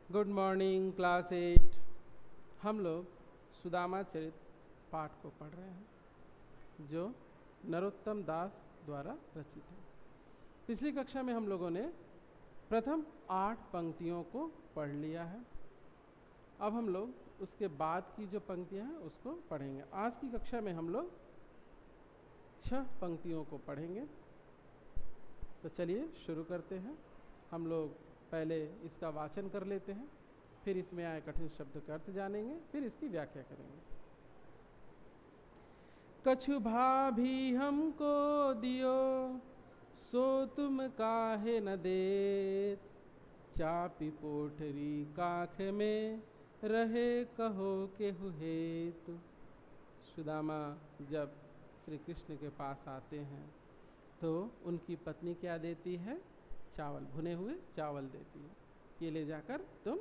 Good morning class 8। हम लोग सुदामा चरित पाठ को पढ़ रहे हैं जो नरोत्तम दास द्वारा रचित है। पिछली कक्षा में हम लोगों ने प्रथम 8 पंक्तियों को पढ़ लिया है। अब हम लोग उसके बाद की जो पंक्तियां हैं उसको पढ़ेंगे। आज की कक्षा में हम लोग 6 पंक्तियों को पढ़ेंगे। तो चलिए शुरू करते हैं। हम लोग पहले इसका वाचन कर लेते हैं, फिर इसमें आए कठिन शब्द का अर्थ जानेंगे, फिर इसकी व्याख्या करेंगे। कछु भाभी हमको दियो, सो तुम काहे न देत, चापी पोठरी काख में रहे कहो केहु हेतु। सुदामा जब श्री कृष्ण के पास आते हैं तो उनकी पत्नी क्या देती है? चावल, भुने हुए चावल देती है। ये ले जाकर तुम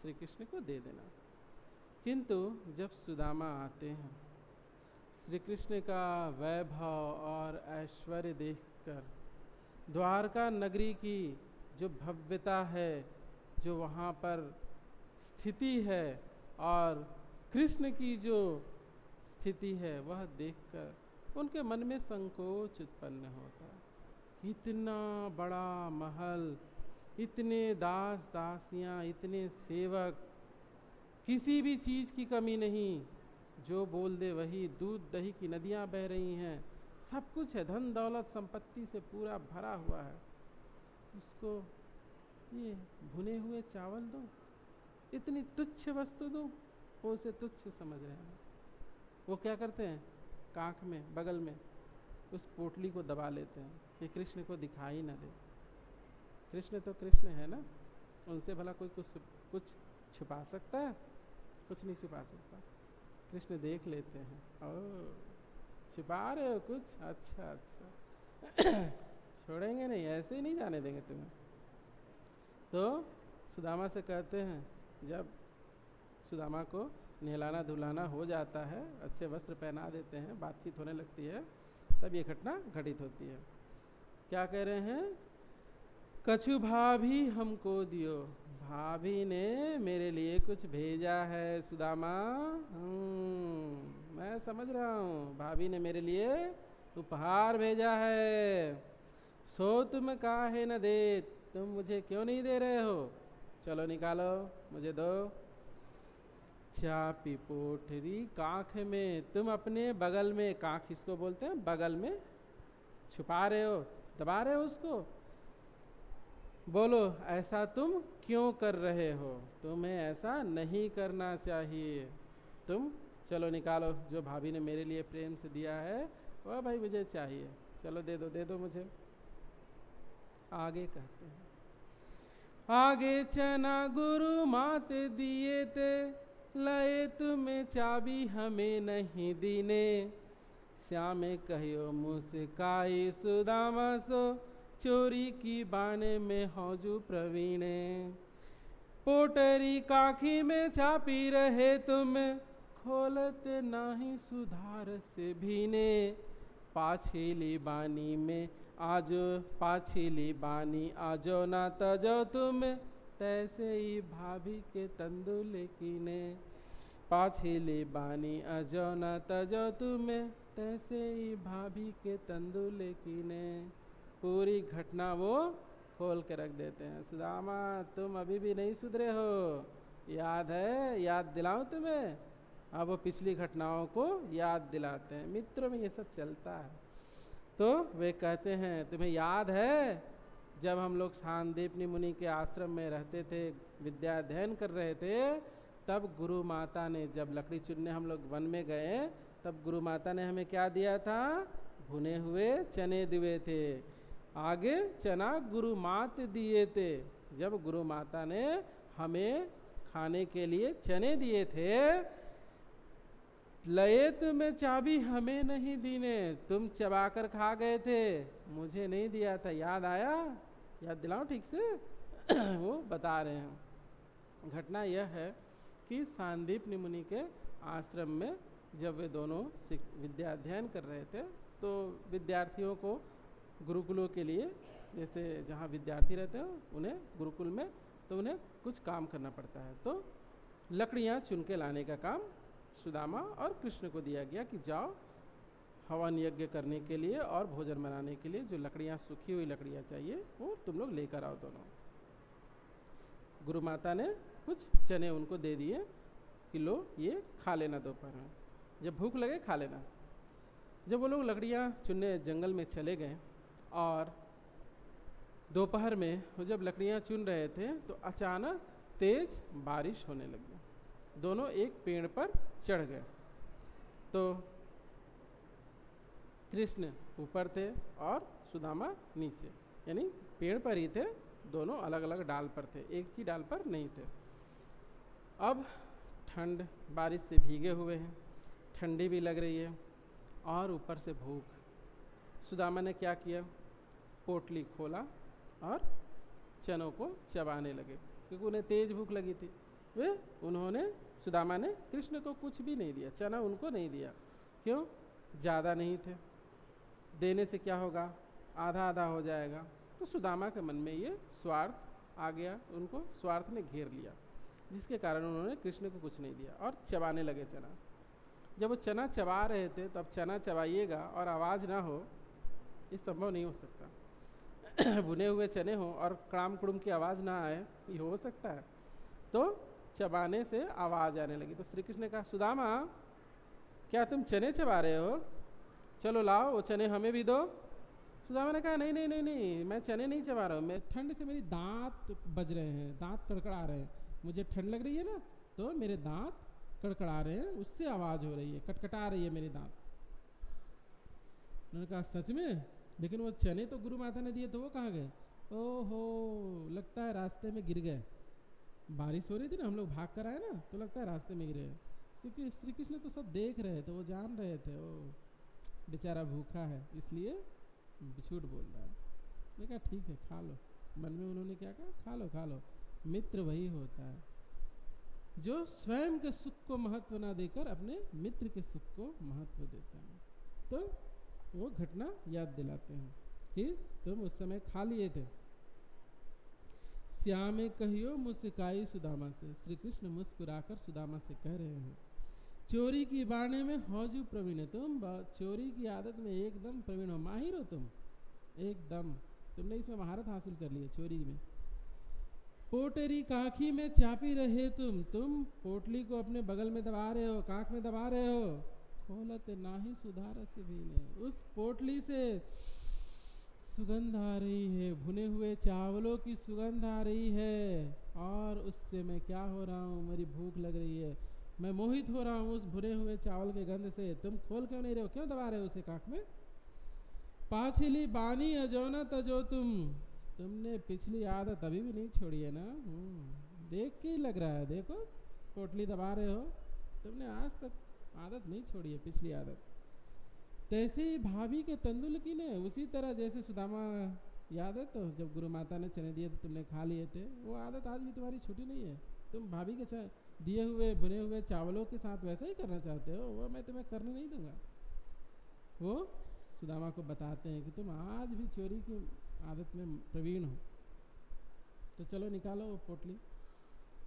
श्री कृष्ण को दे देना। किंतु जब सुदामा आते हैं, श्री कृष्ण का वैभव और ऐश्वर्य देखकर, द्वारका नगरी की जो भव्यता है, जो वहाँ पर स्थिति है, और कृष्ण की जो स्थिति है वह देखकर उनके मन में संकोच उत्पन्न होता है। इतना बड़ा महल, इतने दास दासियां, इतने सेवक, किसी भी चीज़ की कमी नहीं, जो बोल दे वही, दूध दही की नदियां बह रही हैं, सब कुछ है, धन दौलत संपत्ति से पूरा भरा हुआ है। उसको ये भुने हुए चावल दो, इतनी तुच्छ वस्तु दो, वो उसे तुच्छ समझ रहे हैं। वो क्या करते हैं? कांख में, बगल में उस पोटली को दबा लेते हैं कि कृष्ण को दिखाई न दे। कृष्ण तो कृष्ण है ना, उनसे भला कोई कुछ छुपा सकता है? कुछ नहीं छुपा सकता। कृष्ण देख लेते हैं, ओ छुपा रहे हो कुछ, अच्छा अच्छा छोड़ेंगे नहीं, ऐसे ही नहीं जाने देंगे तुम्हें। तो सुदामा से कहते हैं, जब सुदामा को नहलाना धुलाना हो जाता है, अच्छे वस्त्र पहना देते हैं, बातचीत होने लगती है, तब ये घटना घटित होती है। क्या कह रहे हैं? कछु भाभी हमको दियो, भाभी ने मेरे लिए कुछ भेजा है सुदामा। मैं समझ रहा हूँ, भाभी ने मेरे लिए उपहार भेजा है। सो तुम काहे न दे, तुम मुझे क्यों नहीं दे रहे हो? चलो निकालो, मुझे दो। चापी पोठरी कांख में, तुम अपने बगल में, कांख इसको बोलते हैं, बगल में छुपा रहे हो, दबा रहे हो उसको। बोलो ऐसा तुम क्यों कर रहे हो? तुम्हें ऐसा नहीं करना चाहिए। तुम चलो निकालो, जो भाभी ने मेरे लिए प्रेम से दिया है वह भाई मुझे चाहिए, चलो दे दो मुझे। आगे कहते हैं, आगे चना गुरु मात दिए थे, लए तुम्हें चाबी हमें नहीं दीने। श्याम कहियो मुस्काई सुदामा सो, चोरी की बाने में हौजू प्रवीणे। पोटरी काखी में छापी रहे तुम, खोलते नाही सुधार से भीने। पाछीली बानी में आजो, पाछीली बानी आजो ना तजो तुम, तैसे ही भाभी के तंदुल कीने। पाछीली बानी अजो न तजो तुम्हें, तैसे ही भाभी के तंदुल कीने। पूरी घटना वो खोल के रख देते हैं। सुदामा तुम अभी भी नहीं सुधरे हो, याद है? याद दिलाऊं तुम्हें? अब वो पिछली घटनाओं को याद दिलाते हैं। मित्रों में ये सब चलता है। तो वे कहते हैं, तुम्हें याद है जब हम लोग सांदीपनि मुनि के आश्रम में रहते थे, विद्या अध्ययन कर रहे थे, तब गुरु माता ने, जब लकड़ी चुनने हम लोग वन में गए, तब गुरु माता ने हमें क्या दिया था? भुने हुए चने दिए थे। आगे चना गुरु मात दिए थे। जब गुरु माता ने हमें खाने के लिए चने दिए थे, लए तुम्हें चाबी हमें नहीं दीने, तुम चबाकर खा गए थे, मुझे नहीं दिया था। याद आया? याद दिलाओ ठीक से वो बता रहे हैं। घटना यह है कि सांदीपनि मुनि के आश्रम में जब वे दोनों विद्या अध्ययन कर रहे थे, तो विद्यार्थियों को गुरुकुलों के लिए, जैसे जहाँ विद्यार्थी रहते हो, उन्हें गुरुकुल में तो उन्हें कुछ काम करना पड़ता है। तो लकड़ियाँ चुन के लाने का काम सुदामा और कृष्ण को दिया गया कि जाओ हवन यज्ञ करने के लिए और भोजन बनाने के लिए जो लकड़ियाँ, सूखी हुई लकड़ियाँ चाहिए वो तुम लोग लेकर आओ दोनों। गुरु माता ने कुछ चने उनको दे दिए कि लो ये खा लेना दोपहर में, जब भूख लगे खा लेना। जब वो लोग लकड़ियाँ चुनने जंगल में चले गए और दोपहर में वो जब लकड़ियाँ चुन रहे थे तो अचानक तेज बारिश होने लगी। दोनों एक पेड़ पर चढ़ गए। तो कृष्ण ऊपर थे और सुदामा नीचे, यानी पेड़ पर ही थे, दोनों अलग अलग डाल पर थे, एक ही डाल पर नहीं थे। अब ठंड, बारिश से भीगे हुए हैं, ठंडी भी लग रही है और ऊपर से भूख। सुदामा ने क्या किया, पोटली खोला और चनों को चबाने लगे क्योंकि उन्हें तेज भूख लगी थी। सुदामा ने कृष्ण को कुछ भी नहीं दिया, चना उनको नहीं दिया। क्यों? ज़्यादा नहीं थे, देने से क्या होगा, आधा आधा हो जाएगा। तो सुदामा के मन में ये स्वार्थ आ गया, उनको स्वार्थ ने घेर लिया, जिसके कारण उन्होंने कृष्ण को कुछ नहीं दिया और चबाने लगे चना। जब वो चना चबा रहे थे तो अब चना चबाइएगा और आवाज़ ना हो, ये संभव नहीं हो सकता। भुने हुए चने हो और कड़ाम कुड़ुम की आवाज़ ना आए, ये हो सकता है? तो चबाने से आवाज़ आने लगी। तो श्री कृष्ण ने कहा, सुदामा क्या तुम चने चबा रहे हो? चलो लाओ वो चने हमें भी दो। सुदामा ने कहा, नहीं नहीं नहीं नहीं, मैं चने नहीं चबा रहा हूँ, मैं ठंड से मेरी दांत बज रहे हैं, दांत कड़कड़ा रहे हैं, मुझे ठंड लग रही है ना, तो मेरे दांत कड़कड़ा रहे हैं, उससे आवाज़ हो रही है, कटकटा रही है मेरे दांत। उन्होंने कहा, सच में? लेकिन वो चने तो गुरु माता ने दिए, तो वो कहाँ गए? ओहो, लगता है रास्ते में गिर गए। बारिश हो रही थी ना, हम लोग भाग कर आए ना, तो लगता है रास्ते में गिरे। श्री कृष्ण तो सब देख रहे थे, वो जान रहे थे वो बेचारा भूखा है, इसलिए झूठ बोल रहा है। मैंने कहा ठीक है, खा लो। मन में उन्होंने क्या कहा, खा लो खा लो। मित्र वही होता है जो स्वयं के सुख को महत्व ना देकर अपने मित्र के सुख को महत्व देता है। तो वो घटना याद दिलाते हैं कि तुम उस समय खा लिए थे। श्यामे कहियो मुस्काई सुदामा से, श्री कृष्ण मुस्कुराकर सुदामा से कह रहे हैं, चोरी की बाणे में हौजू प्रवीण है तुम, चोरी की आदत में एकदम प्रवीण हो, माहिर हो तुम, एकदम तुमने इसमें महारत हासिल कर ली है चोरी में। पोटरी काखी में चापी रहे तुम पोटली को अपने बगल में दबा रहे हो, कांख में दबा रहे हो, खोलत नाही सुधारस भीने, उस पोटली से सुगंध आ रही है, भुने हुए चावलों की सुगंध आ रही है, और उससे मैं क्या हो रहा हूँ, मेरी भूख लग रही है, मैं मोहित हो रहा हूँ उस भुने हुए चावल के गंध से। तुम खोल क्यों नहीं रहे हो, क्यों दबा रहे हो उसे कांख में? पाछली बानी अजौना तजो तुमने पिछली आदत अभी भी नहीं छोड़ी है ना। देख के ही लग रहा है, देखो पोटली दबा रहे हो, तुमने आज तक आदत नहीं छोड़ी है, पिछली आदत। तैसे ही भाभी के तंदुल की ने, उसी तरह जैसे सुदामा, याद है तो जब गुरु माता ने चने दिए तो तुमने खा लिए थे, वो आदत आज भी तुम्हारी छूटी नहीं है। तुम भाभी के दिए हुए भुने हुए चावलों के साथ वैसा ही करना चाहते हो, वो मैं तुम्हें करने नहीं दूंगा। वो सुदामा को बताते हैं कि तुम आज भी चोरी की आदत में प्रवीण हो, तो चलो निकालो वो पोटली।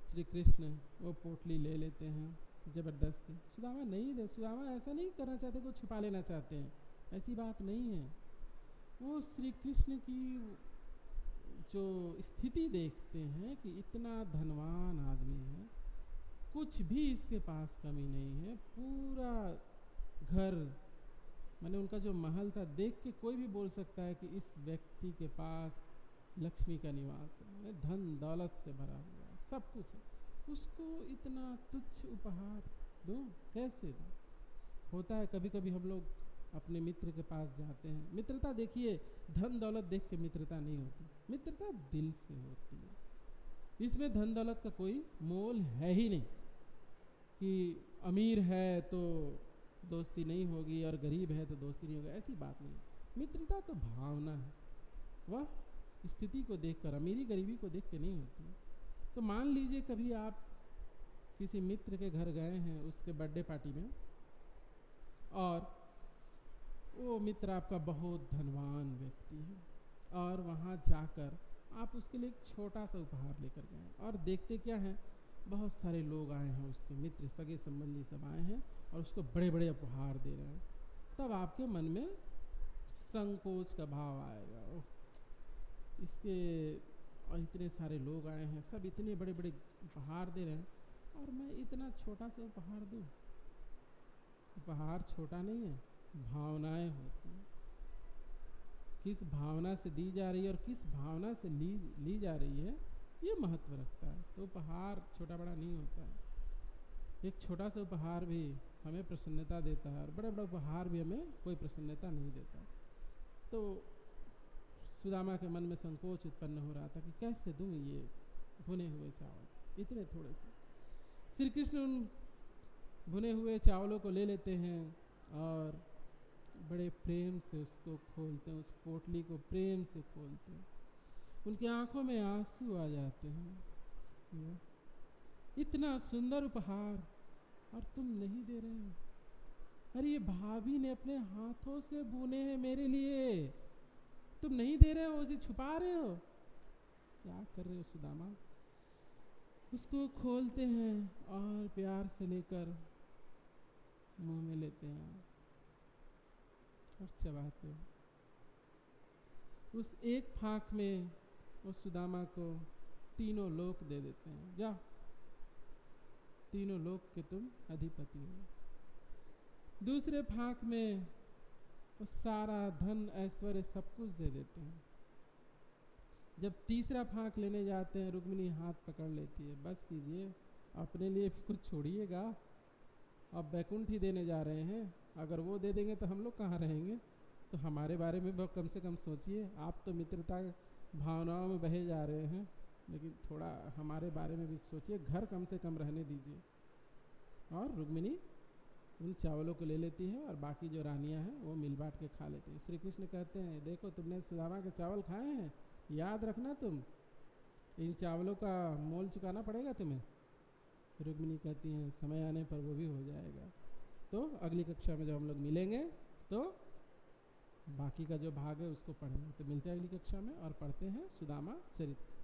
श्री कृष्ण वो पोटली ले लेते हैं जबरदस्ती। सुदामा नहीं दे, सुदामा ऐसा नहीं करना चाहते, को छुपा लेना चाहते हैं, ऐसी बात नहीं है। वो श्री कृष्ण की जो स्थिति देखते हैं कि इतना धनवान आदमी है, कुछ भी इसके पास कमी नहीं है, पूरा घर, मैंने उनका जो महल था देख के कोई भी बोल सकता है कि इस व्यक्ति के पास लक्ष्मी का निवास है, धन दौलत से भरा हुआ है, सब कुछ है, उसको इतना तुच्छ उपहार दूं, कैसे दूं? होता है कभी कभी हम लोग अपने मित्र के पास जाते हैं, मित्रता देखिए, धन दौलत देख के मित्रता नहीं होती, मित्रता दिल से होती है। इसमें धन दौलत का कोई मोल है ही नहीं कि अमीर है तो दोस्ती नहीं होगी और गरीब है तो दोस्ती नहीं होगी, ऐसी बात नहीं। मित्रता तो भावना है, वह स्थिति को देखकर, अमीरी गरीबी को देख के नहीं होती। तो मान लीजिए कभी आप किसी मित्र के घर गए हैं उसके बर्थडे पार्टी में, और वो मित्र आपका बहुत धनवान व्यक्ति है, और वहाँ जाकर आप उसके लिए एक छोटा सा उपहार लेकर गए और देखते क्या है, बहुत सारे लोग आए हैं, उसके मित्र सगे संबंधी सब आए हैं और उसको बड़े बड़े उपहार दे रहे हैं, तब आपके मन में संकोच का भाव आएगा। ओह, इसके और इतने सारे लोग आए हैं, सब इतने बड़े बड़े उपहार दे रहे हैं और मैं इतना छोटा सा उपहार दूँ। उपहार छोटा नहीं है, भावनाएं होती हैं, किस भावना से दी जा रही है और किस भावना से ली जा रही है, ये महत्व रखता है। तो उपहार छोटा बड़ा नहीं होता है, एक छोटा सा उपहार भी हमें प्रसन्नता देता है और बड़ा बड़ा उपहार भी हमें कोई प्रसन्नता नहीं देता। तो सुदामा के मन में संकोच उत्पन्न हो रहा था कि कैसे दूँ ये भुने हुए चावल इतने थोड़े से। श्री कृष्ण उन भुने हुए चावलों को ले लेते हैं और बड़े प्रेम से उसको खोलते हैं, उस पोटली को प्रेम से खोलते हैं, उनकी आंखों में आंसू आ जाते हैं। इतना सुंदर उपहार और तुम नहीं दे रहे हो, अरे ये भाभी ने अपने हाथों से बुने हैं मेरे लिए, तुम नहीं दे रहे हो, उसे छुपा रहे हो, क्या कर रहे हो सुदामा। उसको खोलते हैं और प्यार से लेकर मुंह में लेते हैं और चबाते हैं। उस एक फाँक में उस सुदामा को तीनों लोक दे देते हैं, जा तीनों लोक के तुम अधिपति हो। दूसरे फाँक में वो सारा धन ऐश्वर्य सब कुछ दे देते हैं। जब तीसरा फाँक लेने जाते हैं, रुक्मिणी हाथ पकड़ लेती है, बस कीजिए, अपने लिए कुछ छोड़िएगा, अब वैकुंठ ही देने जा रहे हैं, अगर वो दे देंगे तो हम लोग कहाँ रहेंगे, तो हमारे बारे में कम से कम सोचिए। आप तो मित्रता भावनाओं में बहे जा रहे हैं, लेकिन थोड़ा हमारे बारे में भी सोचिए, घर कम से कम रहने दीजिए। और रुक्मिणी उन चावलों को ले लेती है और बाकी जो रानियां हैं वो मिल बांट के खा लेती हैं। श्री कृष्ण कहते हैं, देखो तुमने सुदामा के चावल खाए हैं, याद रखना तुम इन चावलों का मोल चुकाना पड़ेगा तुम्हें। रुक्मिणी कहती हैं, समय आने पर वो भी हो जाएगा। तो अगली कक्षा में जब हम लोग मिलेंगे तो बाकी का जो भाग है उसको पढ़ेंगे। तो मिलते हैं अगली कक्षा में और पढ़ते हैं सुदामा चरित्र।